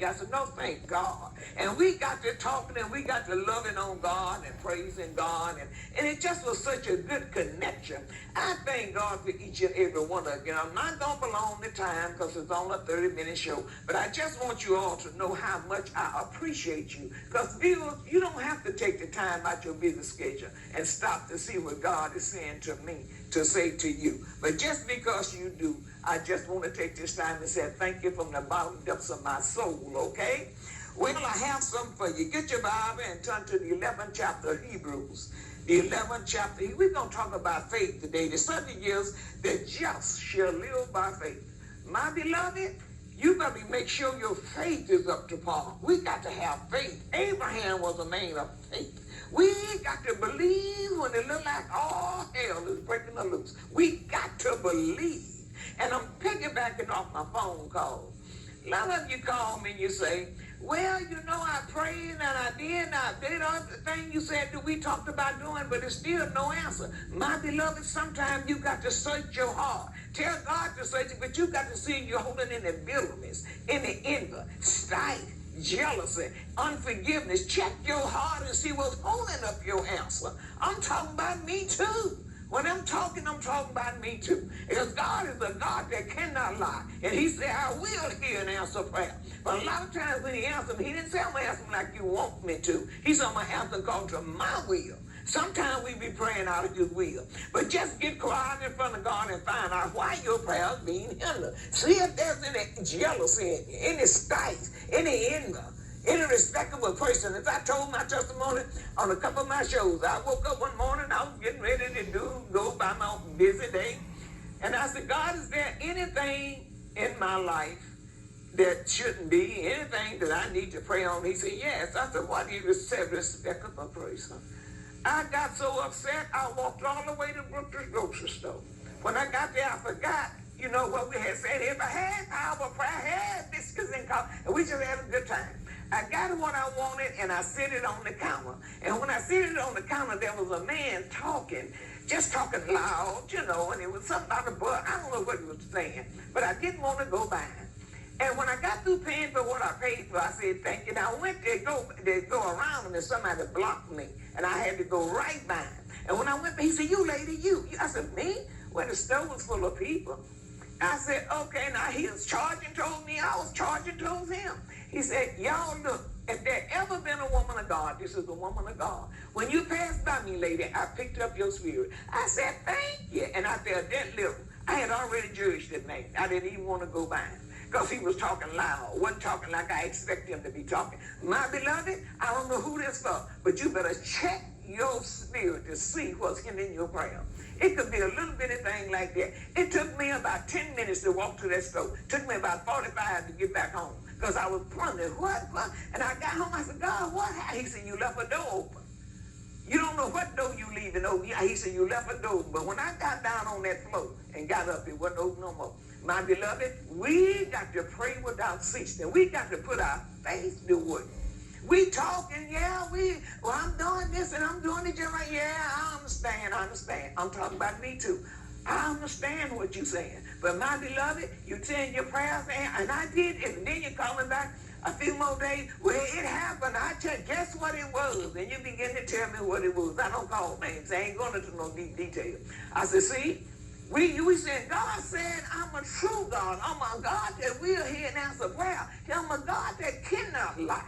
I said, no, thank God. And we got to talking and we got to loving on God and praising God. And it just was such a good connection. I thank God for each and every one of you. I'm not going to belong the time because it's only a 30-minute show. But I just want you all to know how much I appreciate you. Because viewers, you don't have to take the time out your busy schedule and stop to see what God is saying to me, to say to you. But just because you do, I just want to take this time and say thank you from the bottom depths of my soul, okay? Well, I have something for you. Get your Bible and turn to the 11th chapter of Hebrews. The 11th chapter. We're going to talk about faith today. The subject is, the just shall live by faith. My beloved, you got to make sure your faith is up to par. We got to have faith. Abraham was a man of faith. We got to believe when it looks like all hell is breaking loose. We got to believe. And I'm piggybacking off my phone call. A lot of you call me and you say, well, you know, I prayed and I did all the thing you said that we talked about doing, but it's still no answer. My beloved, sometimes you got to search your heart. Tell God to search it, but you got to see you're holding in the bitterness, in the anger, strife, jealousy, unforgiveness. Check your heart and see what's holding up your answer. I'm talking about me too. When I'm talking about me too. Because God is a God that cannot lie. And he said, I will hear and answer prayer. But a lot of times when he answered me, he didn't say, I'm going to answer him like you want me to. He said, I'm going to answer according to my will. Sometimes we be praying out of his will. But just get quiet in front of God and find out why your prayer is being hindered. See if there's any jealousy, any strife, any anger, any respectable person. As I told my testimony on a couple of my shows, I woke up one morning, I was getting ready to go by my busy day. And I said, God, is there anything in my life that shouldn't be, anything that I need to pray on? He said, yes. I said, what do you say, respectable person? I got so upset, I walked all the way to Brooklyn's grocery store. When I got there, I forgot, you know, what we had said. If I had power, prayer, had biscuits and coffee, and we just had a good time. I got what I wanted, and I set it on the counter. And when I set it on the counter, there was a man talking, just talking loud, you know, and it was something about a butt. I don't know what he was saying, but I didn't want to go by him. And when I got through paying for what I paid for, I said, thank you. And I went to go around him, and somebody blocked me, and I had to go right by him. And when I went, he said, you lady, you. I said, me? Well, the store was full of people. I said, okay. Now he was charging towards me. I was charging towards him. He said, y'all look, if there ever been a woman of God, this is a woman of God. When you passed by me, lady, I picked up your spirit. I said, thank you. And I felt that little. I had already judged that man. I didn't even want to go by him because he was talking loud. Wasn't talking like I expect him to be talking. My beloved, I don't know who this for, but you better check your spirit to see what's in your prayer. It could be a little bitty thing like that. It took me about 10 minutes to walk to that store. It took me about 45 to get back home because I was wondering, what? And I got home, I said, God, what happened? He said, you left a door open. You don't know what door you leaving open. He said, you left a door open. But when I got down on that floor and got up, it wasn't open no more. My beloved, we got to pray without ceasing. We got to put our faith to work. We talking, I'm doing this and I'm doing it just right. Yeah, I understand. I'm talking about me too. I understand what you're saying. But my beloved, you saying your prayers, and I did it, and then you're coming back a few more days. Well, it happened. I just guess what it was. And you begin to tell me what it was. I don't call names. I ain't going into no deep detail. I said, see, we said, God said, I'm a true God. I'm a God that will hear and answer prayer. I'm a God that cannot lie.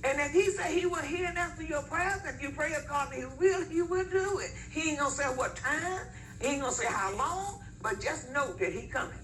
And if he said he will hear and answer your prayers, if you pray according to his will, he will do it. He ain't going to say what time. He ain't going to say how long, but just know that he coming.